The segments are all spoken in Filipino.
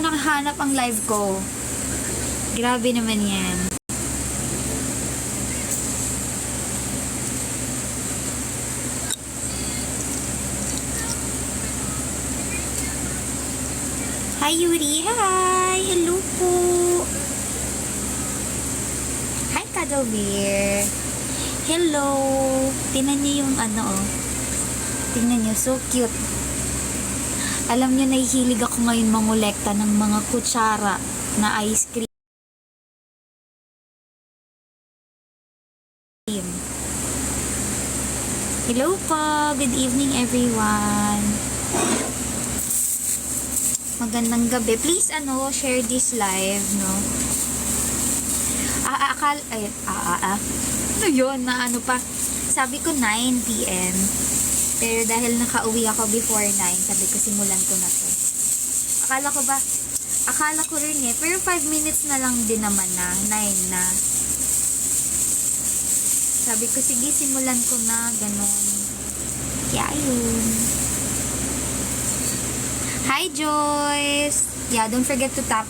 ko nakahanap ang live ko. Grabe naman yan. Hi, Yuri. Hi! Hello po. Hi, Cuddle Bear. Hello. Tingnan niyo yung ano, oh. Tingnan niyo, so cute. Alam niyo, nahihilig ako ngayon mangolekta ng mga kutsara na ice cream. Hello po. Good evening, everyone. Magandang gabi. Please, share this live, no? Ano yun, na ano pa? Sabi ko 9 p.m. Pero dahil nakauwi ako before 9, sabi ko simulan ko na to. Akala ko rin eh. Pero 5 minutes na lang din naman na. 9 na. Sabi ko, sige, simulan ko na. Ganon. Kaya yun. Hi, Joyce! Yeah, don't forget to tap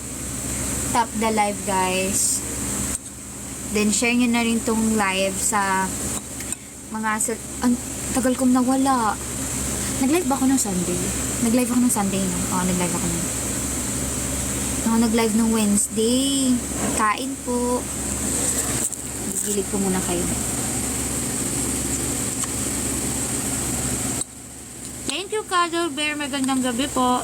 the live, guys. Then, share nyo na rin tong live sa mga... tagal kong nawala. Nag-live ba ako ng Sunday? Nag-live ako ng Sunday, no? Oo, nag-live ako nun. Ako nag-live ng Wednesday. Kain po. Gigilid ko muna kayo. Thank you, Cuddle Bear. Magandang gabi po.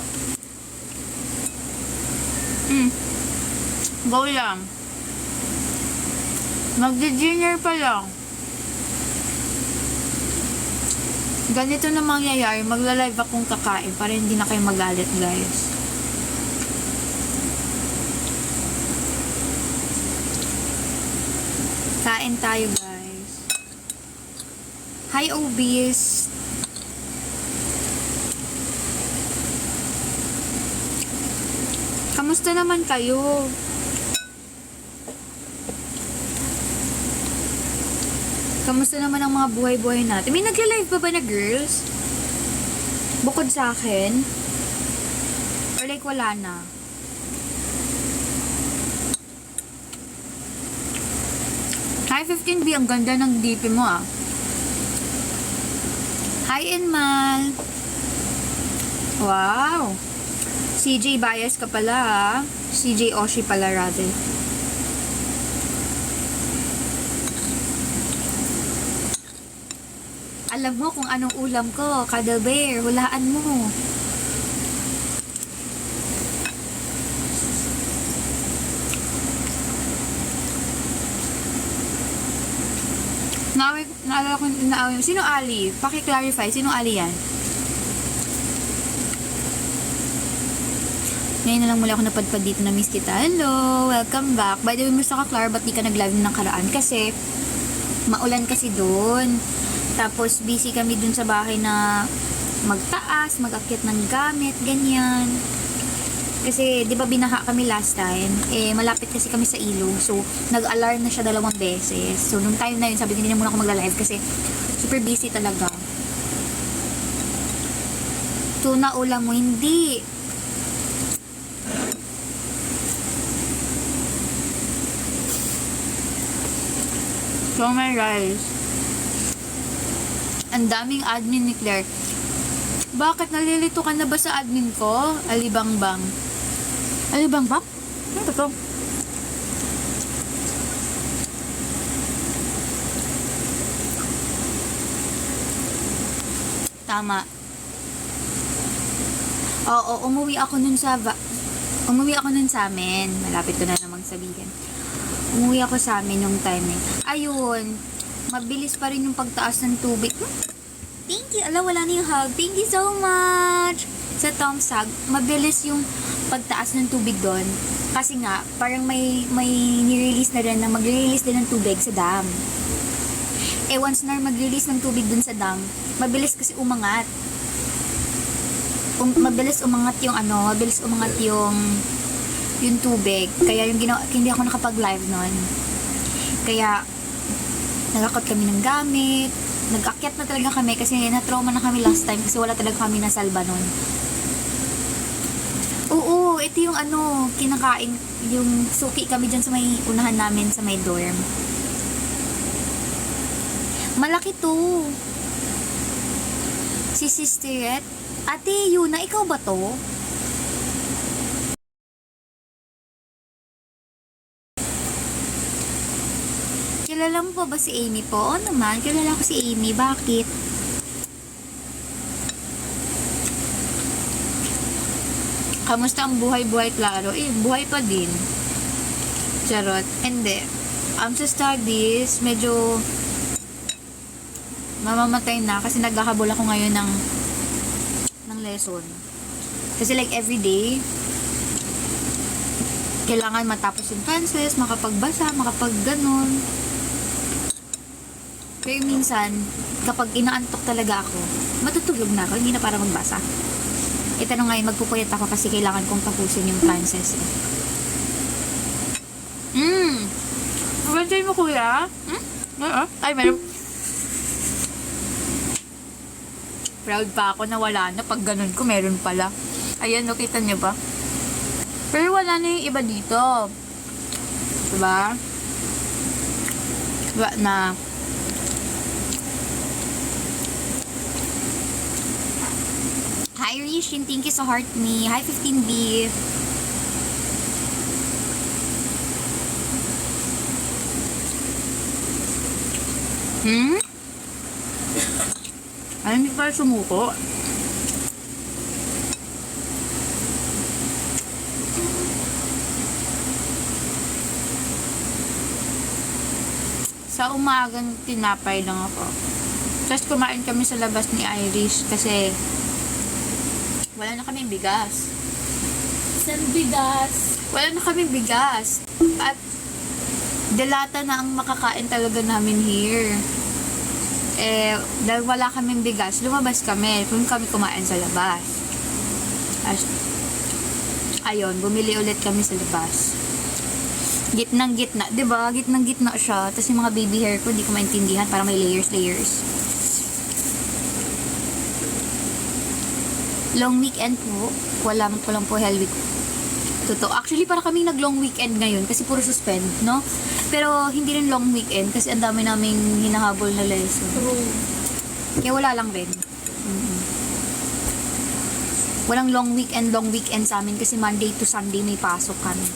Go lang. Magdi-dinner pa lang. Ganito na mangyayari. Magla-live akong kakain para hindi na kayo magalit, guys. Kain tayo, guys. Hi, Obis. Kamusta naman kayo? Kamusta naman ang mga buhay-buhay natin? May nagla-live ba na girls? Bukod sa akin? Or like wala na? Hi 15B, ang ganda ng DP mo ah. Hi Enmal. Wow. CJ bias ka pala ah. CJ Oshi pala rather. Alam mo kung anong ulam ko, Cuddle Bear. Hulaan mo. Naalala ko, sino Ali? Paki-clarify, sino Ali yan? Ngayon na lang muli ako napadpad dito na miss kita. Hello, welcome back. By the way, Mr. Kaklar, ba't di ka nag-live ng karaan? Kasi, maulan kasi doon. Tapos, busy kami dun sa bahay na magtaas, mag-akyat ng gamit, ganyan. Kasi, di ba binaha kami last time? Eh, malapit kasi kami sa ilog. So, nag-alarm na siya 2 beses. So, nung time na yun, sabi ko, hindi na muna ako magla-live kasi super busy talaga. Tuna ulam mo, hindi. So, my rice. Ang daming admin ni Claire. Bakit nalilito ka na ba sa admin ko? Alibangbang. Alibangbang? Ano ba to? Tama. Oo, umuwi ako nun sa amin. Malapit ko na namang sabihin. Umuwi ako sa amin nung time eh. Ayun. Mabilis pa rin yung pagtaas ng tubig. Thank you. Ala, wala na yung hug. Thank you so much. Sa Tom's Hug, mabilis yung pagtaas ng tubig doon. Kasi nga, parang may ni-release na rin na mag-release din ng tubig sa dam. Eh, once na mag-release ng tubig dun sa dam, mabilis kasi umangat. Mabilis umangat yung tubig. Kaya hindi ako nakapag-live nun. Kaya, nagakot kami ng gamit, nag-akyat na talaga kami kasi na-trauma na kami last time kasi wala talaga kami nasalba nun. Oo, ito yung ano, kinakain, yung suki kami dyan sa may unahan namin sa may dorm. Malaki to. Si Sisterette. Ate, Yuna, ikaw ba to? Kilala mo pa ba si Amy po? Oo naman, kilala ko si Amy. Bakit? Kamusta ang buhay-buhay, Klaro? Eh, buhay pa din. Charot. Hindi. Sa studies, medyo mamamatay na kasi naghahabol ako ngayon ng lesson. Kasi like everyday, kailangan matapos yung classes, makapagbasa, makapagganon. Pero minsan, kapag inaantok talaga ako, matutulog na ako, hindi na para magbasa. Ito na ngayon, magpupuyat ako kasi kailangan kong tapusin yung classes. Pagkantay mo, kuya? Ay, meron. Proud pa ako na wala na. Pag ganun ko, meron pala. Ayan, no, kita niyo ba? Pero wala na yung iba dito. Diba? Diba na? Hi, Rishin. Thank you sa heart me. Hi, 15B. Ay, hindi pa sumuko. Sa umagang tinapay lang ako. Tapos kumain kami sa labas ni Irish kasi wala na kaming bigas. Saan bigas? Wala na kaming bigas. At delata na ang makakain talaga namin here. Eh, dahil wala kaming bigas, lumabas kami. Kung kami kumain sa labas. Ayun, bumili ulit kami sa labas. Gitnang gitna, 'di ba? Gitnang gitna siya. Tapos yung mga baby hair ko, hindi ko maintindihan, para may layers. Long weekend po. Walang po hell week. Totoo. Actually, para kaming nag-long weekend ngayon kasi puro suspend, no? Pero hindi rin long weekend kasi ang dami naming hinahabol na lesson. True. Kaya wala lang rin. Walang long weekend sa amin kasi Monday to Sunday may pasok kami.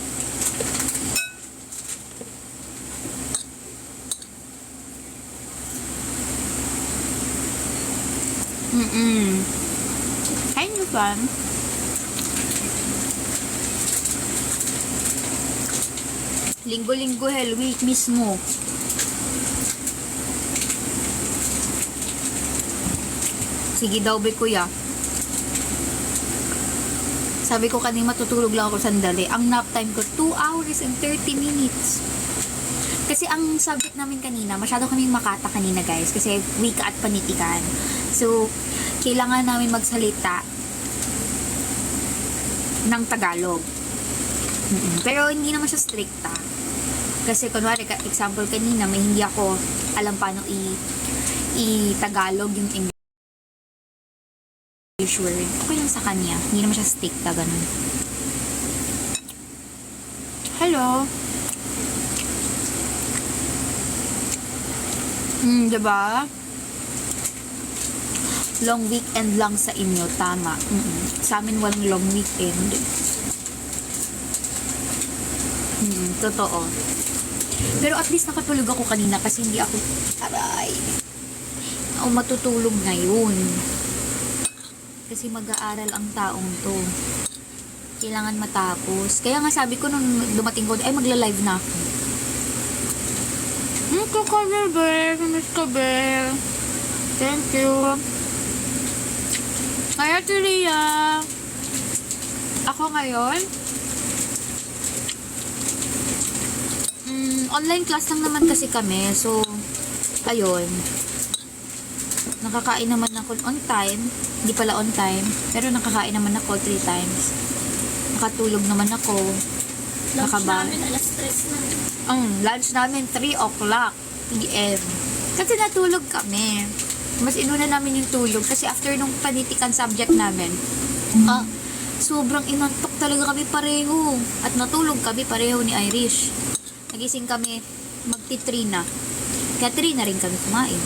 Hi, new fan. Linggo-linggo hell week mismo. Sige daw, be kuya. Sabi ko kanina matutulog lang ako sandali. Ang nap time ko 2 hours and 30 minutes. Kasi ang subject namin kanina, masyado kaming makata kanina, guys. Kasi wika at panitikan. So, kailangan namin magsalita ng Tagalog. Pero hindi naman siya stricta. Kasi kunwari, example kanina, may hindi ako alam paano i-Tagalog yung English word. Okay lang sa kanya. Hindi naman siya stricta, ganun. Hello? Diba? Long weekend lang sa inyo, tama. Sa amin walang long weekend. Totoo. Pero at least nakatulog ako kanina kasi hindi ako matutulog ngayon. Kasi mag-aaral ang taong to. Kailangan matapos. Kaya nga sabi ko nung dumating ko, ay magla-live na ako. Kakaber, bear. Miss ka, bear. Thank you. Kaya Tulia. Ako ngayon, online class lang naman kasi kami. So, ayun. Nakakain naman ako on time. Hindi pala on time. Pero nakakain naman ako 3 times. Nakatulog naman ako. Lunch namin alas 3 na. Lunch namin 3 o'clock PM. Kasi natulog kami. Mas inuna namin yung tulog. Kasi after nung panitikan subject namin, sobrang inantok talaga kami pareho. At natulog kami pareho ni Irish. Nagising kami magti-3 na. Kaya 3 na rin kami kumain.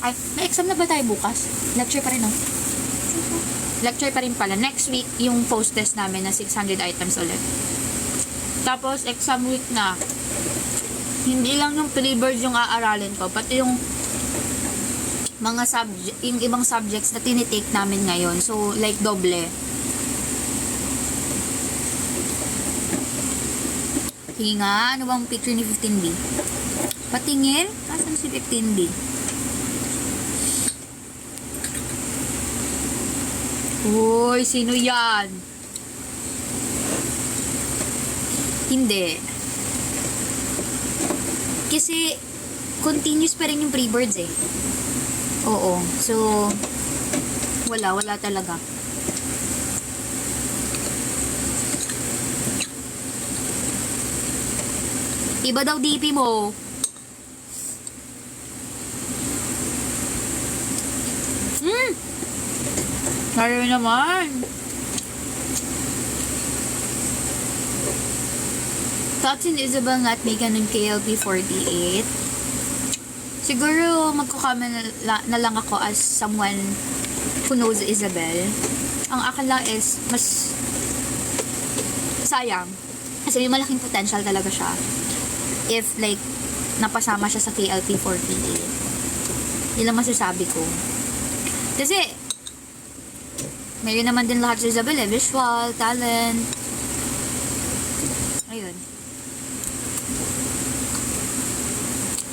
Ay, may exam na ba tayo bukas? Lecture pa rin, no? Lecture pa rin pala. Next week, yung post-test namin na 600 items ulit. Tapos, exam week na. Hindi lang yung pre-board yung aaralin ko, pati yung mga yung ibang subjects na tinitake namin ngayon. So, like, doble. Hinga, ano bang picture ni 15B? Patingin? Kasan si 15B? Uy, sino yan? Hindi. Kasi, continuous pa rin yung pre-boards eh. Oo. So, wala talaga. Iba daw DP mo. Ayaw naman. Thoughts in Isabel not making ng KLP 48? Siguro magko-comment na lang ako as someone who knows Isabel. Ang akin lang is, mas sayang. Kasi may malaking potential talaga siya. If like, napasama siya sa KLP 48. Yun lang masasabi ko. Kasi, mayroon naman din lahat sa Isabel eh. Visual, talent. Ayun.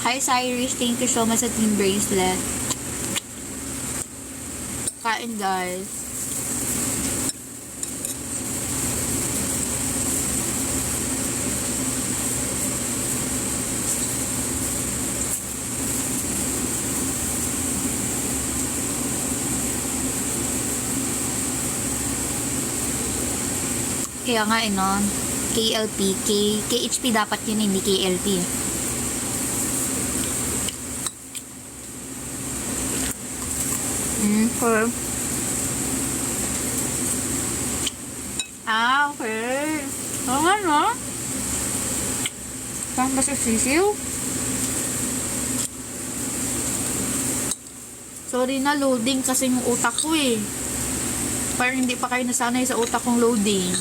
Hi Cyrus, thank you so much sa team bracelet. Kain guys. Kaya nga eh, no? KLP, KHP dapat yun, hindi KLP. Okay. Okay. Oo nga, no? Parang ba sa sisiw? Sorry na, loading kasi yung utak ko eh. Parang hindi pa kayo nasanay sa utak kong loading.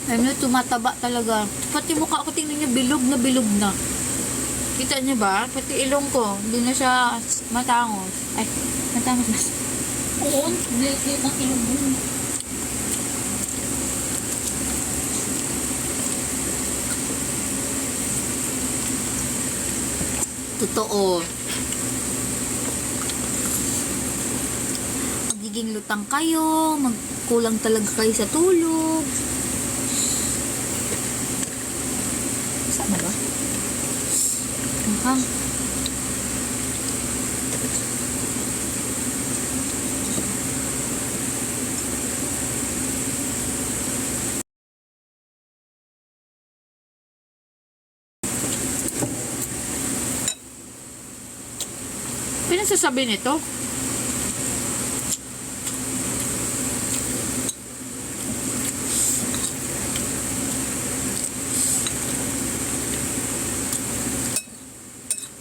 Alam nyo, tumataba talaga. Pati mukha ko, tingnan nyo, bilog na. Kita nyo ba? Pati ilong ko, hindi na siya matangos. Ay, matangos na. Oo, hindi ng ilong mo. Totoo. Magiging lutang kayo, magkulang talaga kayo sa tulog. Saan ba? Aha. Pinasasabi nito?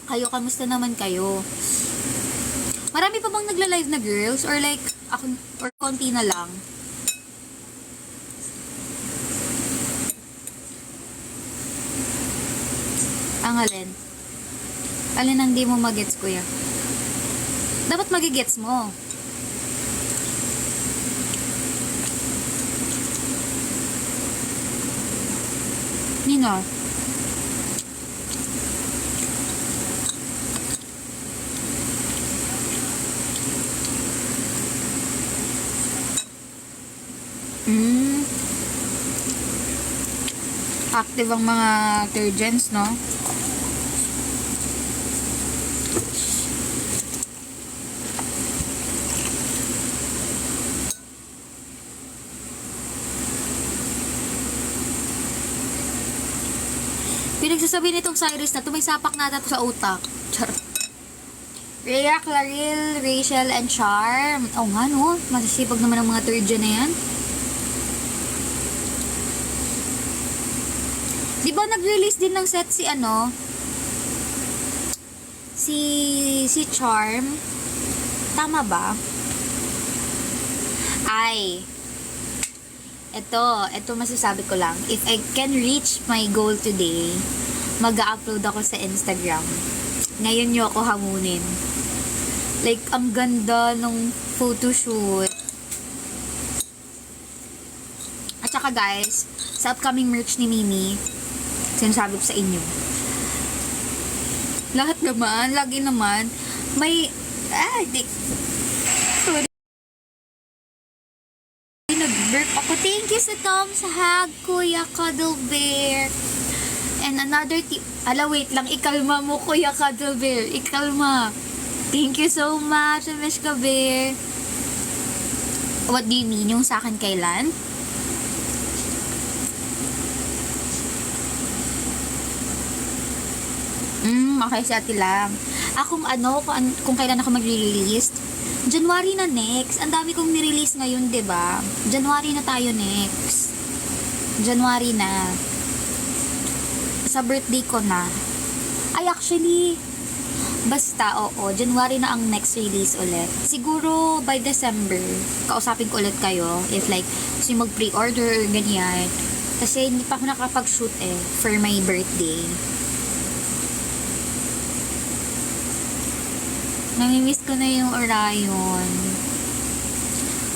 Kayo, kamusta naman kayo? Marami pa bang nagla-live na girls? Or like, ako, or konti na lang? Ang alin? Alin ang di mo magets, kuya? Dapat magigets mo. Nino? Active ang mga detergents, no? Pinagsasabi nitong Cyrus na to, may sapak nata to sa utak. Char. Rhea, Claril, Rachel, and Charm. Oh nga no, masisipag naman ang mga third gen na yan. Di ba nag-release din ng set si ano? Si Charm. Tama ba? Ay. Ito masasabi ko lang. If I can reach my goal today, mag-upload ako sa Instagram. Ngayon nyo ako hamunin. Like, ang ganda ng photoshoot. At saka guys, sa upcoming merch ni Mimi, sinasabi ko sa inyo, lahat naman, lagi naman, may, sorry, nag-burp ako. Thank you sa Tom, sa hug, Kuya Cuddle Bear. And another tip, wait lang, ikalma mo, Kuya Cuddle Bear, ikalma. Thank you so much, Meshka Bear. What do you mean? Yung sa akin kailan? Okay, si ate lang. Ako, kung kailan ako mag-release, January na next. Ang dami kong nirelease ngayon, 'di ba? January na tayo next. January na. Sa birthday ko na. Ay, actually, basta, oo, January na ang next release ulit. Siguro, by December, kausapin ko ulit kayo. If like, gusto nyo mag-pre-order or ganyan. Kasi hindi pa ako nakapag-shoot for my birthday. Namimiss ko na yung Orion.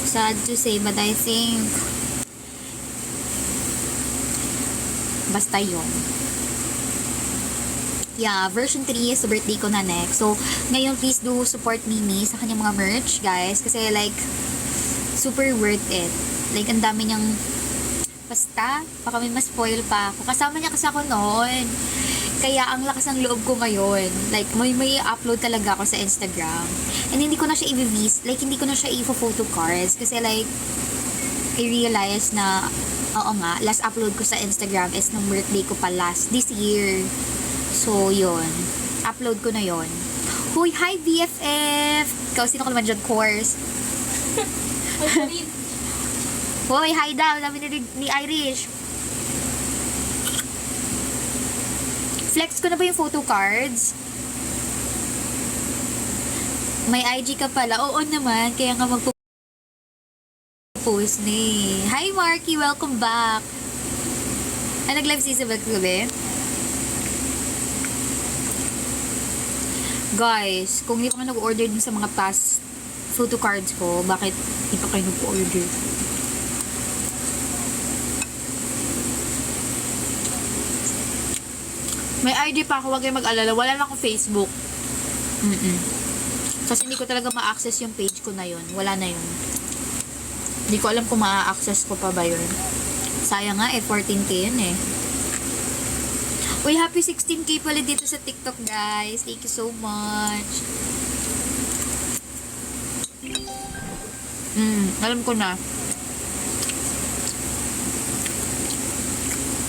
Sad to say, but I think basta yun. Yeah, version 3 is the birthday ko na next. So, ngayon please do support Mimi sa kanyang mga merch, guys. Kasi like, super worth it. Like, ang dami niyang basta, baka may ma-spoil pa ako. Kasama niya kasi ako noon. Kaya ang lakas ng loob ko ngayon. Like, may upload talaga ako sa Instagram. And hindi ko na siya i-vis. Like, hindi ko na siya i-photo cards. Kasi like, I realized na, oo nga, last upload ko sa Instagram is nung birthday ko pa this year. So, yun. Upload ko na yun. Hoy, hi BFF! Ikaw, sino ka naman dyan, course? Hoy, hi daw. Sabi ni Irish. Flex ko na ba yung photo cards? May IG ka pala. Oo naman. Kaya nga magpo-post na eh. Hi Marky! Welcome back! Nag-live si Isabel gabi? Guys, kung hindi pa kayo nag-order din sa mga past photo cards ko, bakit hindi pa kayo nag-order? May ID pa ako, huwag kayong mag-alala. Wala lang akong Facebook. Kasi hindi ko talaga ma-access yung page ko na yun. Wala na yun. Hindi ko alam kung ma-access ko pa ba yun. Sayang nga 14k yun eh. Uy, happy 16k pala dito sa TikTok, guys. Thank you so much. Alam ko na.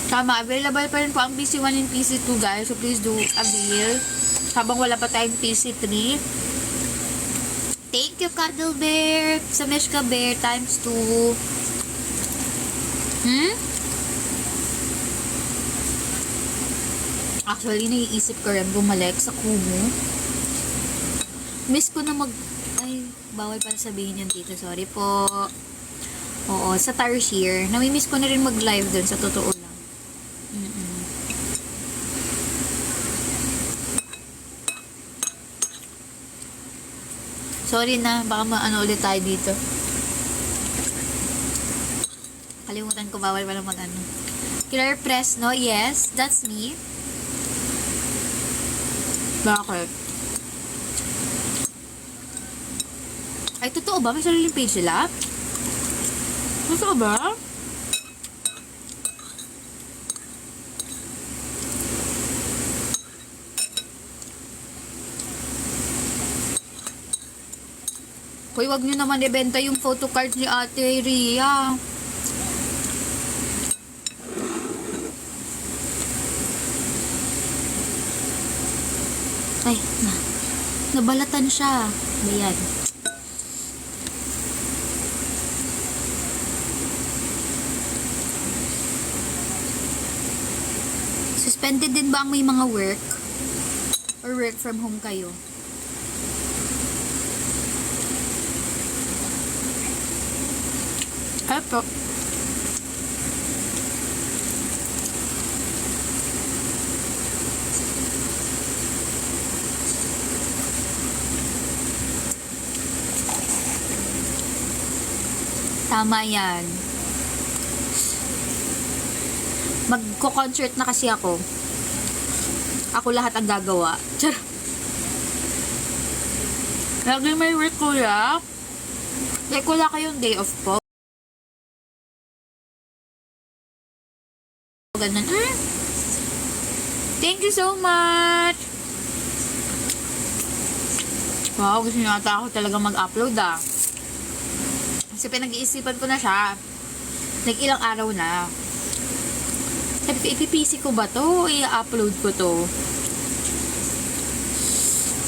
Tama, available pa rin po ang PC1 and PC2, guys. So, please do avail. Habang wala pa tayong PC3. Thank you, Cuddle Bear. Sa Meshka Bear, times 2. Actually, naiisip ko rin bumalik sa Kumu. Miss ko na Ay, bawal pala sabihin yan dito. Sorry po. Oo, sa Tarsier. Namimiss ko na rin mag-live dun, sa totoo lang. Sorry na, baka maano ulit tayo dito. Kalimutan ko, bawal pala mag-ano. Killer Press, no? Yes, that's me. Bakit? Ay, totoo ba? May sariling page sila? Totoo ba? Hoy, wag nyo naman ibenta yung photocard ni Ate Ria. Ay, nabalatan siya. Ayan. Suspended din ba ang may mga work? Or work from home kayo? Eto. Tama yan. Magko-concert na kasi ako. Ako lahat ang gagawa. Char. Lagi may work kuya. Like wala kayong day off po. Ganun. Thank you so much. Wow, gusto niyo ata ako talaga mag-upload Kasi pinag-iisipan ko na siya. Like ilang araw na. Sabi ko, ipipisi ko ba to? I-upload ko to.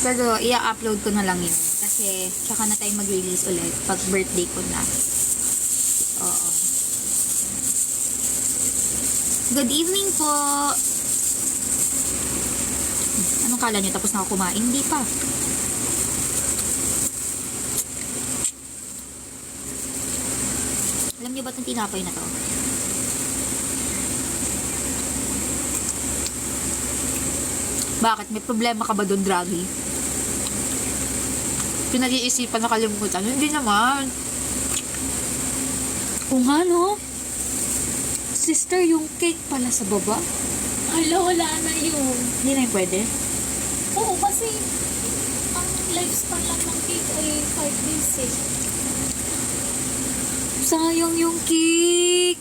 Pero i-upload ko na lang yun. Kasi tsaka na tayo mag-release ulit pag birthday ko na. Oo. Good evening po. Anong kala nyo? Tapos na ako kumain? Hindi pa. Alam niyo ba itong tinapay na to? Bakit? May problema ka ba doon, Draghi? Pinag-iisipan na kalimutan. Hindi naman. O nga, no? Sister, yung cake pala sa baba. Hala, wala na yun. Hindi na yung pwede. Oo, kasi ang lifespan lang ng cake ay 5 days eh. Sayang yung cake.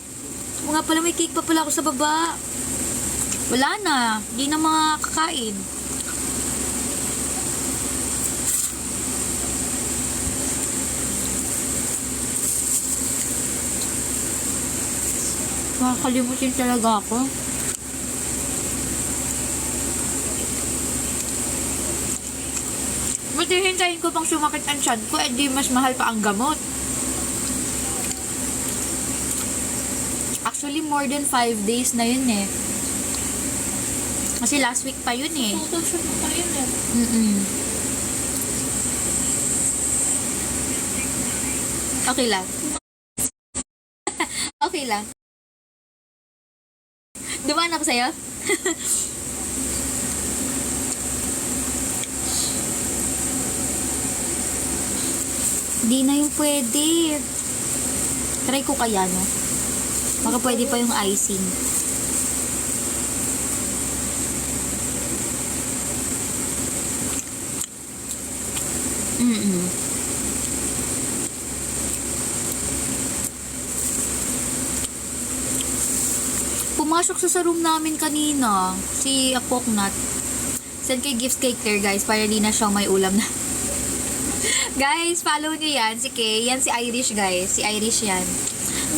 O nga pala, may cake pa pala ako sa baba. Wala na. Hindi na makakain. Makakalimutin talaga ako. Buti hintayin ko pang sumakit ang tiyan ko, di mas mahal pa ang gamot. Actually, more than 5 days na yun eh. Kasi last week pa yun eh. Photoshoot mo pa yun eh. Okay lang. Okay lang. Dumaan ako sa'yo? Di na yung pwede. Try ko kaya, no? Baka pwede pa yung icing. Pumasok sa room namin kanina si Apoknat. Send kay gifts kay Claire, guys, para di na siyang may ulam na. Guys, follow niyo yan. Si Kay. Yan si Irish, guys. Si Irish yan.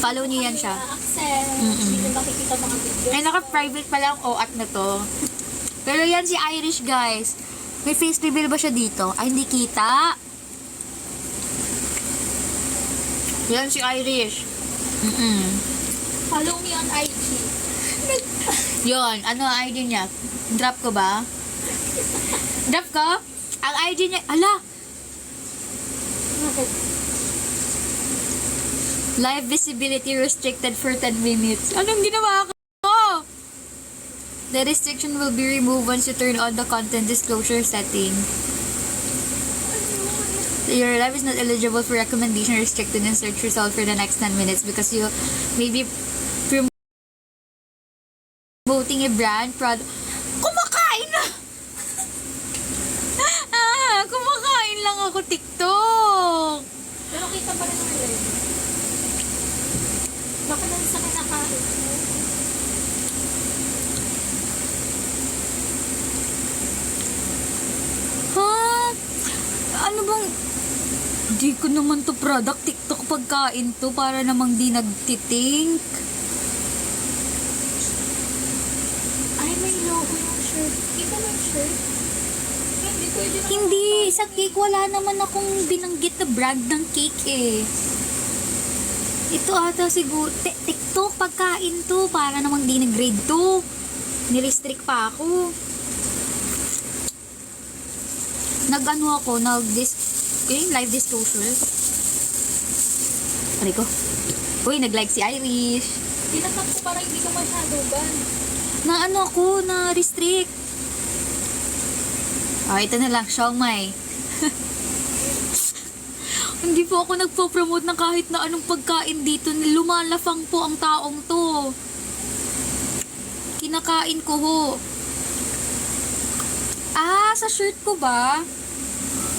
Follow niyo yan siya. Access. Hindi makikita mga videos. Ay, naka-private pa lang OAT na to. Pero yan si Irish, guys. May face reveal ba siya dito? Ay, hindi kita. Yan si Irish. Follow me on IG. Yon, ano ang ID niya? Drop ko ba? Drop ko? Ang ID niya, ala! Live visibility restricted for 10 minutes. Anong ginawa ko? The restriction will be removed once you turn on the content disclosure setting. Your live is not eligible for recommendation, restricted, and search result for the next 10 minutes because you may be promoting a brand product. Kumakain na! Kumakain lang ako TikTok. Pero kita pa rin ang live. Baka lang sa kinakain mo. Ha? Ano bang... Di ko naman to product TikTok pagkain to para namang di nagtitink. Ay, may logo yung shirt. Kita mo yung shirt? May pwede naman. Hindi, sa cake wala naman akong binanggit na brand ng cake eh. Ito ata siguro, TikTok, pagkain to, para namang di na grade 2. Nirestrict pa ako. Nag-ano ako, live disclosure. Aray ko. Uy, nag-like si Irish. Tinatap ko para hindi ka masyado ban. Na ano ako, na restrict. Ito na lang, siomai. Hindi po ako nagpo-promote ng kahit na anong pagkain dito. Lumalafang po ang taong to. Kinakain ko ho. Sa shirt ko ba?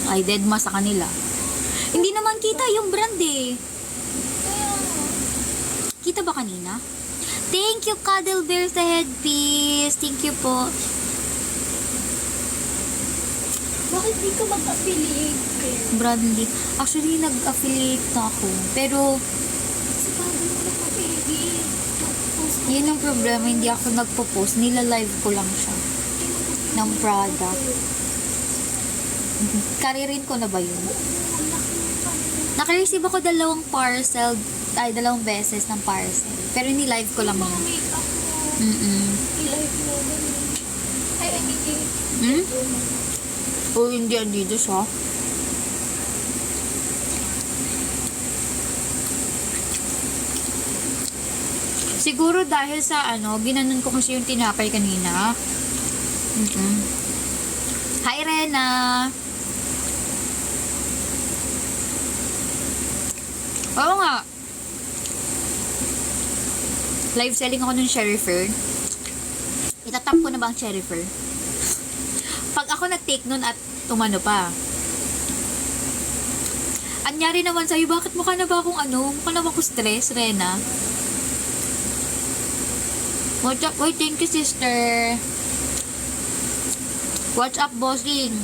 Ay, deadma sa kanila. Hindi naman kita yung brand eh. Kaya, Kita ba kanina? Thank you, Cuddle Bear sa headpiece. Thank you po. bakit di ka mag-affiliate? Brandly. Actually, nag-affiliate na ako. Pero, Kasi bago mo na mag-affiliate. Mag-post ka. yun ang problema. Hindi ako nagpo-post. Nila-live ko lang siya. Ng product. Karirin ko na ba yun? Naka-receive ako dalawang beses ng parcel. Pero ni-live ko lang Mga yun. make-up mo. Mm-mm. I-live mo. ganun. Ay, I mean, Hmm? O, hindi andito siya. Siguro dahil sa ginanon ko kasi yung tinapay kanina. Hi, Rena! Oo nga. Live selling ako ng Sherifer. Itatap ko na ba ang Sherifer? Pag ako nag-take nun at umano pa. Anyari naman sa'yo, bakit mukha na ba akong mukha na ba akong stress, Rena? What's up? Wait, thank you, sister. What's up, bossing?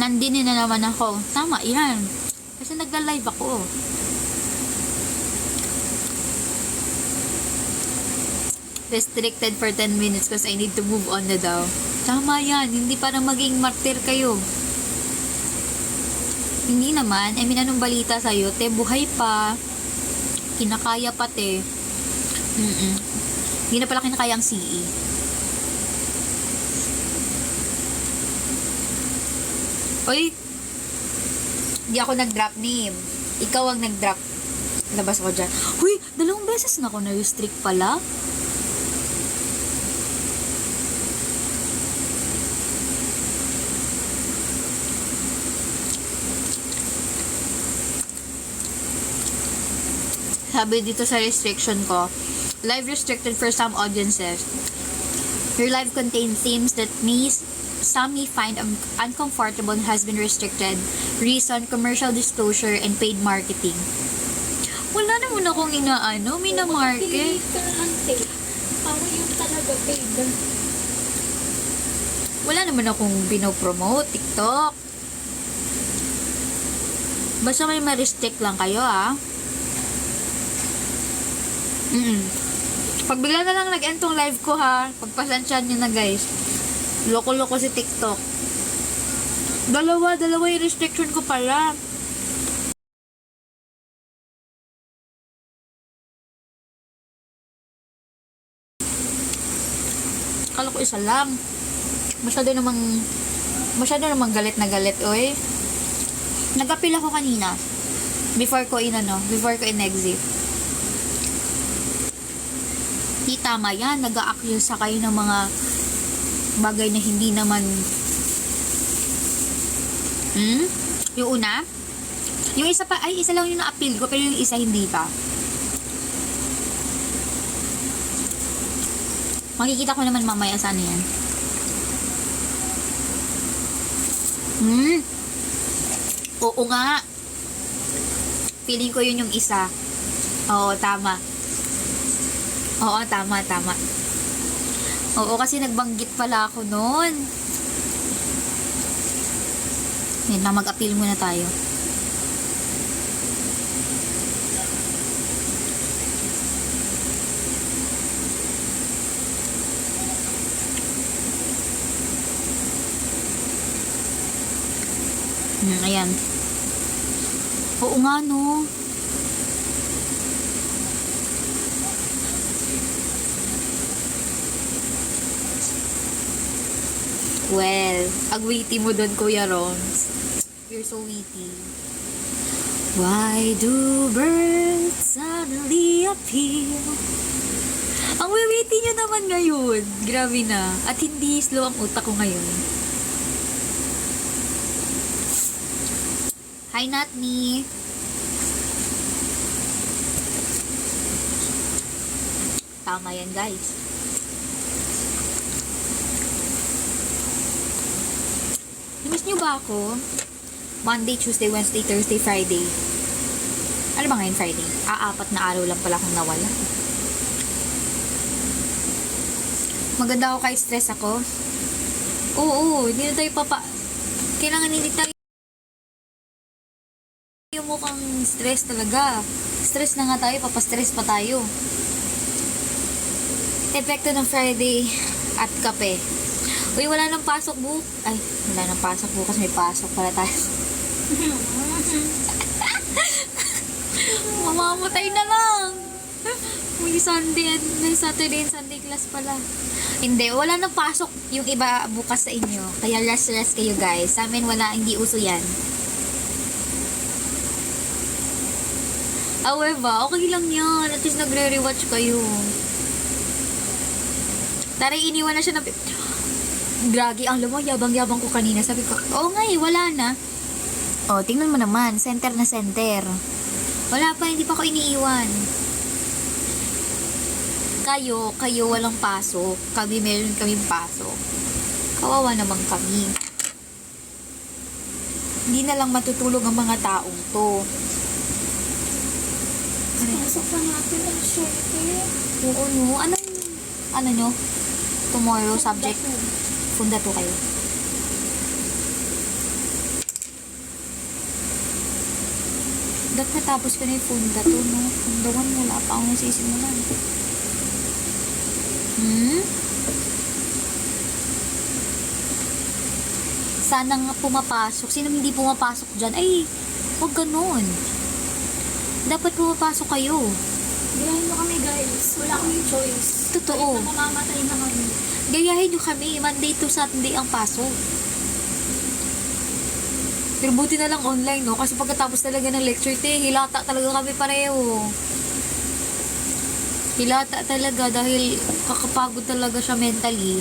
Nandini na naman ako. Tama, yan. Kasi nagla-live ako. Restricted for 10 minutes because I need to move on na daw. Tama yan. Hindi para maging martir kayo. Hindi naman. I mean, anong balita sa'yo? Te, buhay pa. Kinakaya pa, te. Hindi na pala kinakaya ang CE. Uy! Hindi ako nag-drop name. Ikaw ang nag-drop. Labas ko dyan. Uy! 2 beses na ako na-restrict pala. Sabi dito sa restriction ko, live restricted for some audiences. Your live contains themes that some may find uncomfortable and has been restricted. Reason, commercial disclosure, and paid marketing. Wala naman akong minamarket. Affiliate ka na lang, tape. Para yung talaga paid. Wala naman akong binopromote, TikTok. Basta may ma-restrict lang kayo, Pag bigla na lang nag-end tong live ko, pagpasensyahan nyo na, guys. Loko-loko si TikTok. Dalawa yung restriction ko pala. Kala ko isa lang. Masyado namang galit na galit, oy. Nag-appeal ako kanina. Before ko in-exit. Di tama yan. Nag-a-accuse kayo ng mga bagay na hindi naman yung una yung isa lang yung na-appeal ko pero yung isa hindi pa. Makikita ko naman mamaya saan yan. Oo nga, feeling ko yun yung isa. Oo, tama. Oo, tama. Oo, kasi nagbanggit pala ako noon. Yan na, mag-appeal muna tayo. Ayan. Oo nga, no? Well, ang witty mo doon, Kuya Roms. You're so witty. Why do birds suddenly appear? Ang witty nyo naman ngayon. Grabe na. At hindi slow ang utak ko ngayon. Hi, Natni. Tama yan, guys. Miss nyo ba ako? Monday, Tuesday, Wednesday, Thursday, Friday. Ano ba ngayon Friday? Apat na araw lang pala akong nawala. Maganda ako kahit stress ako. Oo, hindi na tayo kailangan hindi tayo yung mukhang stress talaga. Stress na nga tayo, papastress pa tayo. Epekto ng Friday at kape. Uy, wala nang pasok Ay, wala nang pasok bukas. May pasok pala tayo. Mamamatay na lang. May Sunday, may Saturday and Sunday class pala. Hindi, wala nang pasok yung iba bukas sa inyo. Kaya rest kayo guys. Sa amin wala, hindi uso yan. However, okay lang yan. At least nagre-rewatch kayo. Taray, iniwan na siya ng... Gragi, ang mo, yabang-yabang ko kanina. Sabi ko, oo nga wala na. Oh, tingnan mo naman. Center na center. Wala pa, hindi pa ako iniiwan. Kayo walang pasok. Kami meron kaming pasok. Kawawa naman kami. Hindi na lang matutulog ang mga taong to. Pasok pa natin ang syempre. Oo, no. Ano nyo? Tomorrow, subject. Funda to kayo. Dapat natapos ko na yung funda to, no? Funda 1, wala pa akong nasisimulan. Sana nga pumapasok. Sino hindi pumapasok dyan? Ay, huwag ganun. Dapat pumapasok kayo. Gayahin mo kami guys. Wala kaming choice. Totoo. Kahit na mamamatay na kami. Gayahin nyo kami. Monday to Saturday ang pasok. Pero buti na lang online, no? Kasi pagkatapos talaga ng lecture, hilata talaga kami pareho. Hilata talaga dahil kakapagod talaga siya mentally.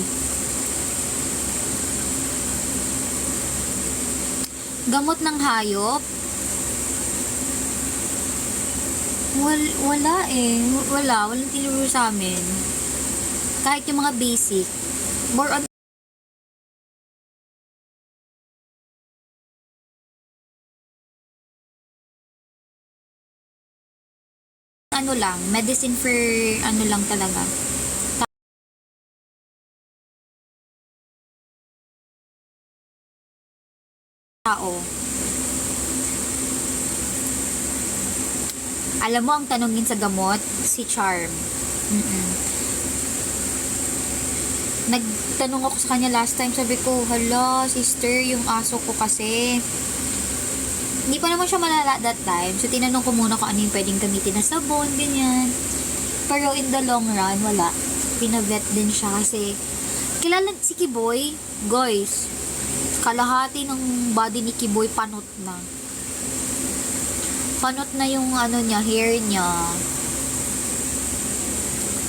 Gamot ng hayop? Wala eh. Walang tinuro sa amin. Kahit yung mga basic. More on ano lang, medicine for ano lang talaga. Tao. Alam mo ang tanongin sa gamot, si Charm. Nagtanong ako sa kanya last time, sabi ko, hala, sister, yung aso ko kasi. Hindi pa naman siya malala that time. So, tinanong ko muna kung ano yung pwedeng gamitin na sabon, ganyan. Pero in the long run, wala. Pinavet din siya kasi kilala si Kiboy, guys. Kalahati ng body ni Kiboy panot na. Panot na yung ano niya, hair niya.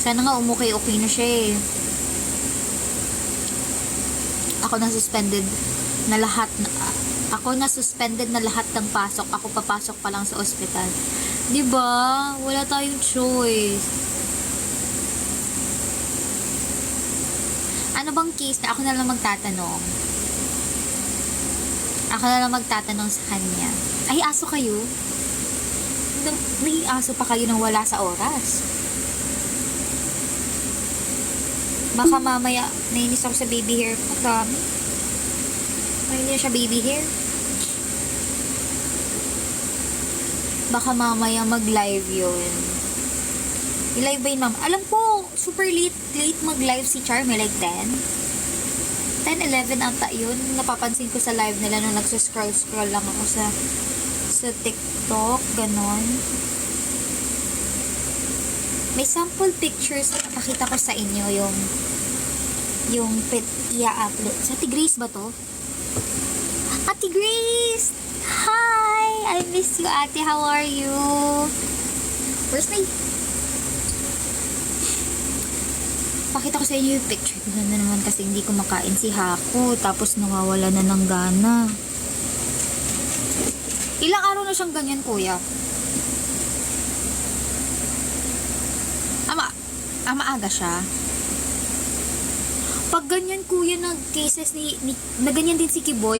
Sana nga umukay-okay na siya eh. Ako na suspended na lahat ng pasok. Ako papasok pa lang sa ospital. 'Di ba? Wala tayong choice. Ano bang case na ako na lang magtatanong? Ako na lang magtatanong sa kanya. Ay, aso kayo? May aso pa kayo nang wala sa oras? Baka mamaya nainis ako sa baby hair ko. Dami. Ay, hindi na siya baby hair. Baka mamaya mag-live yun. I-live ba yun, ma'am? Alam ko, super late mag-live si Charmy, like 10. 10-11 ata yun. Napapansin ko sa live nila nung nagsuscroll-scroll lang ako sa TikTok. Ganon. May sample pictures na pakita ko sa inyo yung i-upload. Sa Ate Grace ba to? Ate Grace! Hi! I miss you, Ate. How are you? Where's my... Pakita ko sa inyo yung picture. Ganda naman kasi hindi kumakain si Haku. Tapos nawawala na ng gana. Ilang araw na siyang ganyan, kuya? Maaga siya. Pag ganyan, kuya, na cases na ganyan din si Kiboy,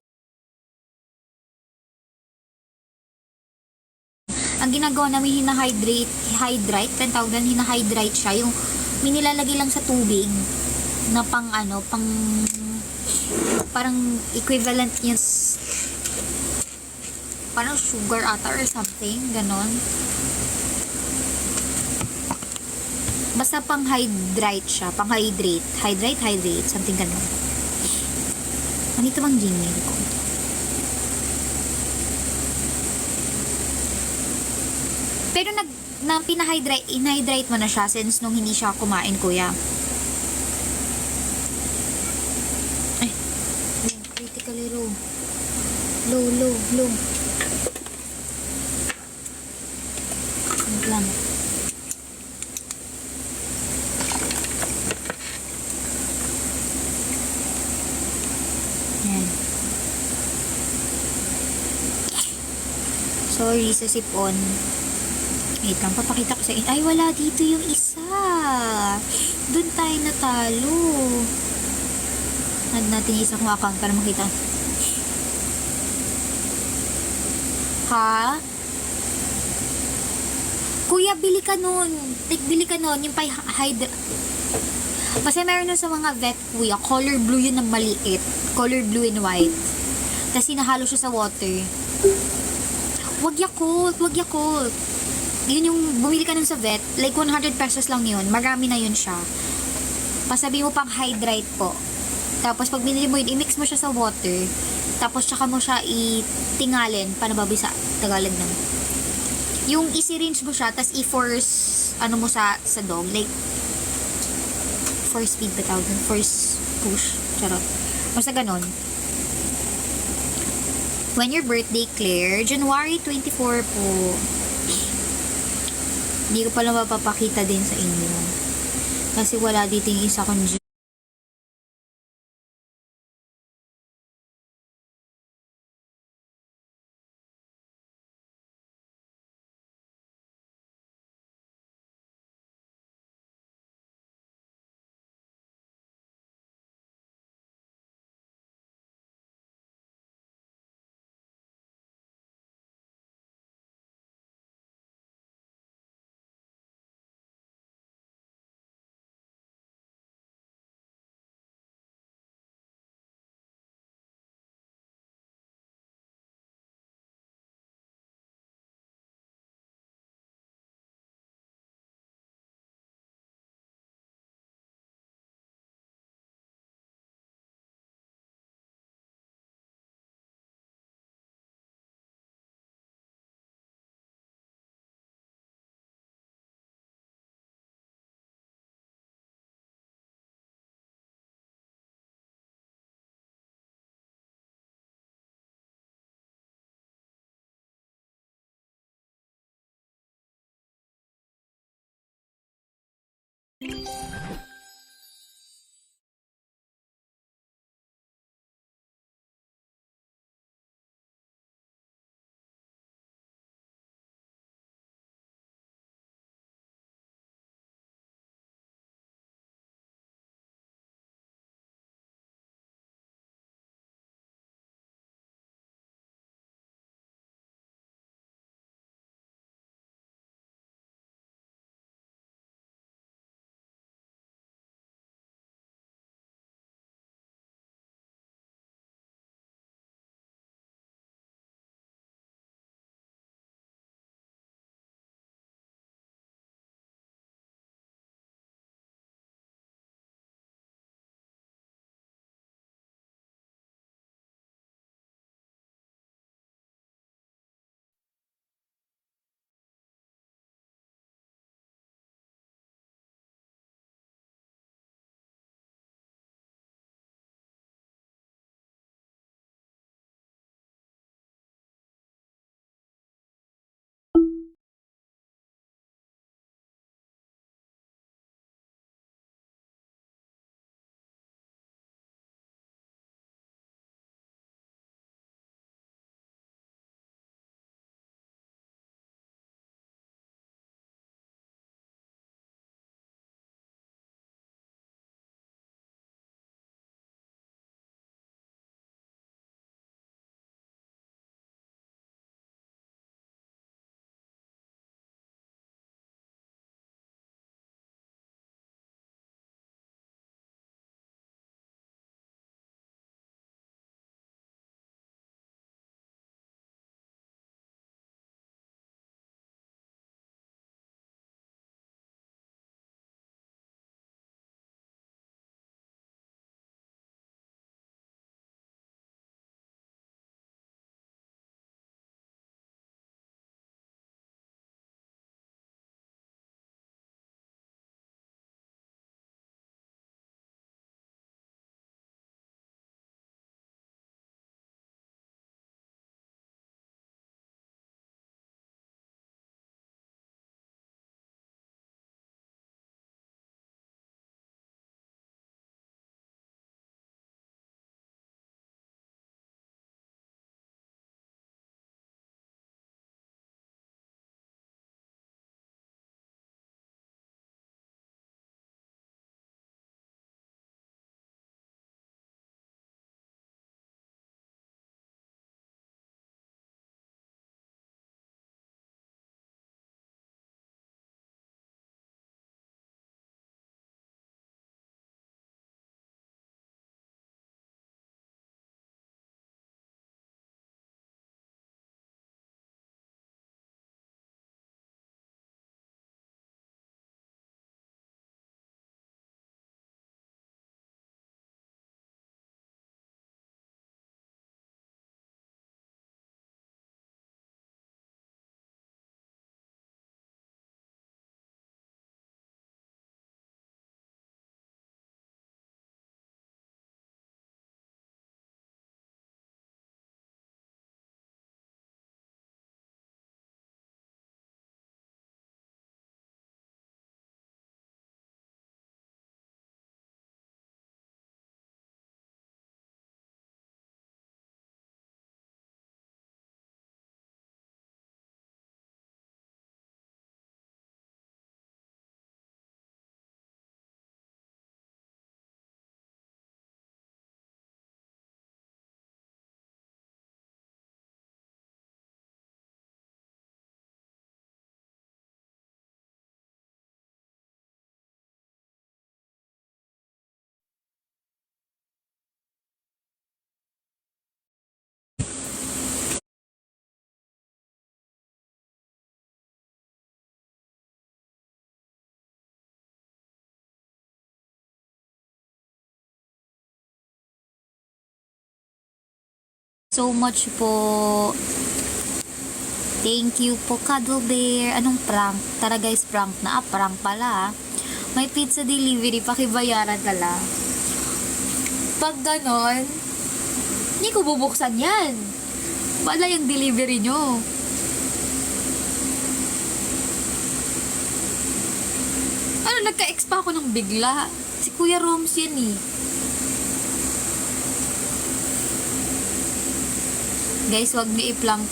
ang ginagawa namin, hina-hydrate, 10,000, hina-hydrate siya. Yung minilalagay lang sa tubig na parang equivalent yun, parang sugar ata or something, ganon. Basta pang-hydrate siya, hydrate, something ganon. Anito bang Gmail ko? Pero in-hydrate mo na siya since nung hindi siya kumain, kuya. Ay, critically low. Low. Wait lang. Yan. Sorry sa sipon. Wait lang, papakita ko sa inyo. Ay, wala dito yung isa. Doon tayo natalo. Add natin yung isa kong account para makita. Ha? Kuya, bili ka nun. Bili ka nun. Yung hide. Kasi meron nun sa mga vet, kuya. Color blue yun ng maliit. Color blue and white. Tapos sinahalo siya sa water. Wag Yakult. Yun yung bumili ka nun sa vet, like 100 pesos lang yun, marami na yun siya. Pasabi mo pang hydrate po. Tapos pag binili mo yun, i-mix mo siya sa water. Tapos tsaka mo siya itingalin, paano ba sa Tagalog na? Yung i-syringe mo siya, tapos i-force, mo sa dog, like, force feed ba tawag? Force push, charot. Basta ganon. When your birthday, Claire? January 24 po. Hindi ko pala mapapakita din sa inyo. Kasi wala dito yung isa kong so much po. Thank you po, Cuddle Bear. Anong prank? Tara guys, prank na. Prank pala. May pizza delivery, pakibayaran na lang. Pag ganon, hindi ko bubuksan yan. Wala yung delivery nyo. Ano, nagka-ex pa ako ng bigla. Si Kuya Roms yan eh. Guys, wag niyo i-plank.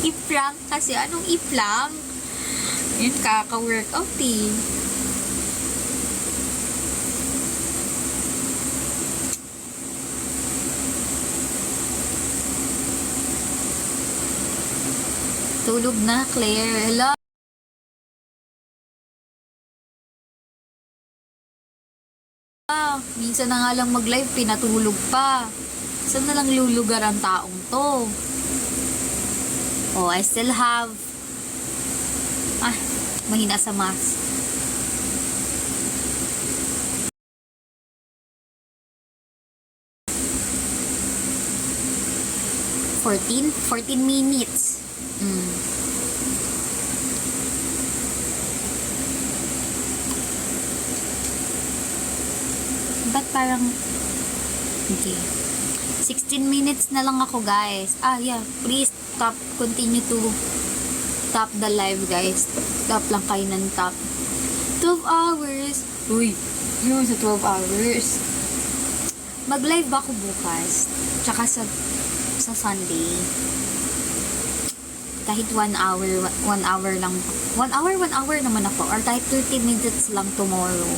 I-prank kasi. Anong i-plank? Yun, kaka-workout eh. Tulog na, Claire. Hello? Minsan na nga lang mag-live, pinatulog pa. Saan na lang lulugar ang taong to? Oh, I still have... mahina sa math. Fourteen minutes. Ba't parang... Okay. 16 minutes na lang ako, guys. Yeah. Please, continue to tap the live, guys. Tap lang kayo ng tap. 12 hours. Uy, yun sa 12 hours. Mag-live ba ako bukas? Tsaka sa Sunday. Kahit 1 hour lang. 1 hour naman ako. Or kahit 30 minutes lang tomorrow.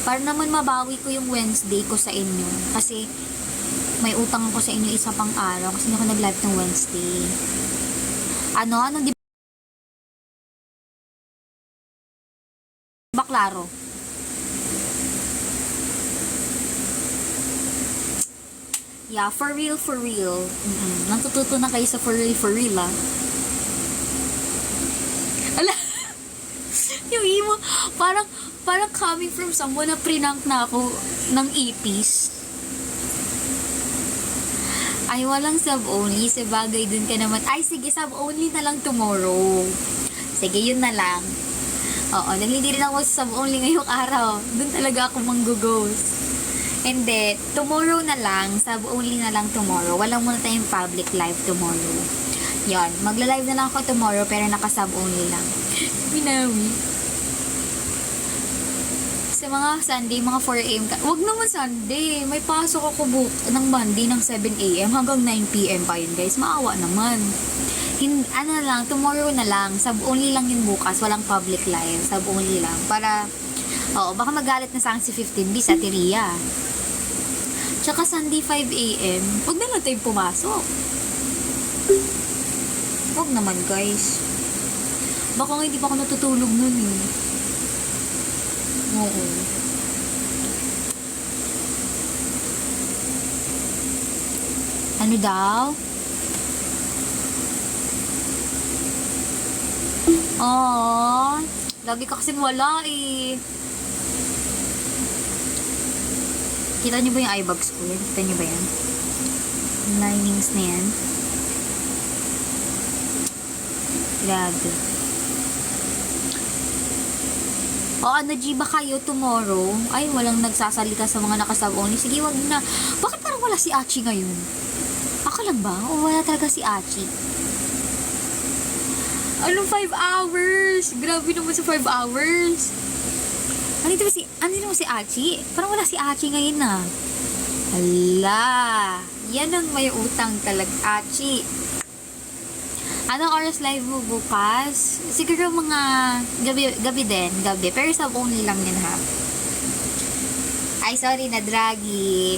Para naman mabawi ko yung Wednesday ko sa inyo. Kasi may utang ako sa inyo isa pang araw. Kasi hindi ako nag-live ng Wednesday. Anong di ba klaro? Yeah, for real. Natututo na kayo sa for real ah. Ala, yung imo, parang coming from someone na prinank na ako ng ipis. Ay, walang sub-only. Sa bagay dun ka naman. Ay, sige, sub-only na lang tomorrow. Sige, yun na lang. Oo, dahil hindi rin ako sa sub-only ngayong araw. Dun talaga ako manggughost. And then, tomorrow na lang, sub-only na lang tomorrow. Walang muna tayong public live tomorrow. Yan, magla-live na lang ako tomorrow, pero naka-sub-only lang. Binawi. Sa mga Sunday, mga 4 a.m. Wag naman Sunday. May pasok ako ng Monday ng 7 a.m. hanggang 9 p.m. pa yun, guys. Maawa naman. Tomorrow na lang. Sub-only lang yun bukas. Walang public live. Sub-only lang. Para, baka magalit na sa akin si 15B sa Tiria. Tsaka Sunday 5 a.m. Wag naman tayong pumasok. Wag naman, guys. Baka nga hindi pa ako natutulog nun eh. Oo. Ano daw? Lagi ka kasing wala eh. Kita niyo ba yung eye bags ko? Kita niyo ba yan? Yung linings na yan. Grabe. G ba kayo tomorrow? Ay, walang nagsasalita sa mga nakasab-only. Sige, wag na. Bakit parang wala si Achi ngayon? Ako lang ba? O wala talaga si Achi? Anong 5 hours? Grabe naman sa 5 hours. Andito ba si Achi? Parang wala si Achi ngayon na. Hala. Yan ang may utang talaga, Achi. Anong oras live mo bukas? Siguro mga gabi din. Pero sub-only lang yun ha. Ay, sorry na, Draghi.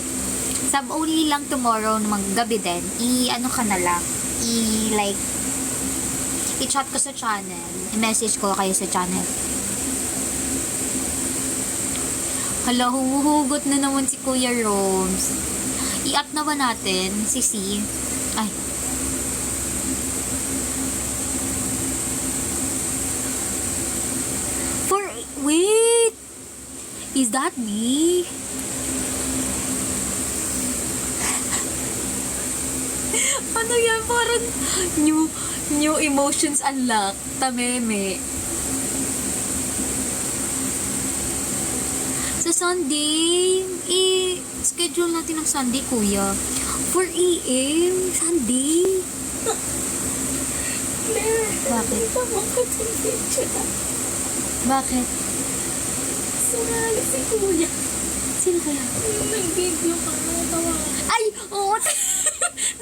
Sub-only lang tomorrow ng gabi din. Ano ka na lang. I-chat ko sa channel. I-message ko kayo sa channel. Hala, humuhugot na naman si Kuya Roms. I-up na ba natin si C? Ay. Wait! Is that me? Ano yan? Parang new emotions unlock. Tameme. Sa Sunday, schedule natin ng Sunday, kuya. 4 a.m. Sunday. Claire, Bakit? tama ka itong picture. Bakit? Sumali si kuya. Sino kaya? Yung may video ka, tawa. Ay! Oo!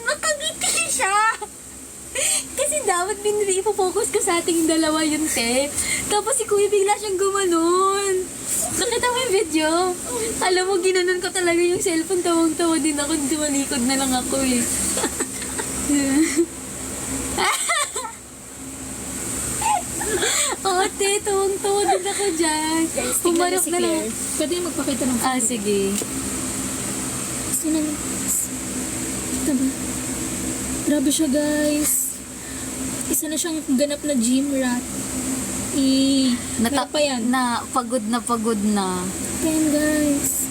Nakangiti siya! Kasi dapat binili ipo-focus ko sa ating dalawa yun, te. Tapos si kuya bigla siyang gumanon. Nakita mo yung video? Alam mo, ginanon ko talaga yung cellphone. Tawang-tawa din ako. Tumalikod na lang ako eh. Oo, te. Tawang-tawa din ako dyan. Humarap na lang. Pwede magpakita ng Ah, sige. Gusto na lang. Kita ba? Grabe siya, guys. Isa na siyang ganap na gym rat. Meron pa yan. Pagod na pagod na. Ayan, guys.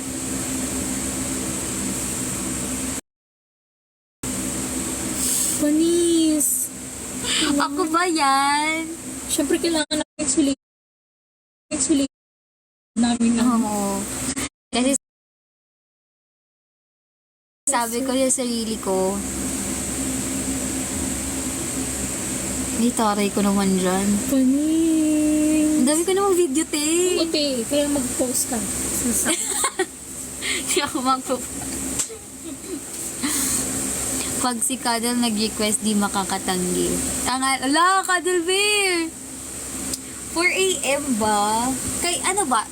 Panis. Ako ba yan? Siyempre, kailangan namin exfoliate namin ng Oo. Kasi sabi ko sa sarili ko, taray ko naman dyan. panis. Ang dami ko namang video, te. Okay, kaya mag-post ka. Hindi ako Pag si Cuddle nag-request, di makakatanggi. Ala, Cuddle Bear! 4 a.m. ba? Kay ano ba?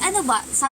Ano ba?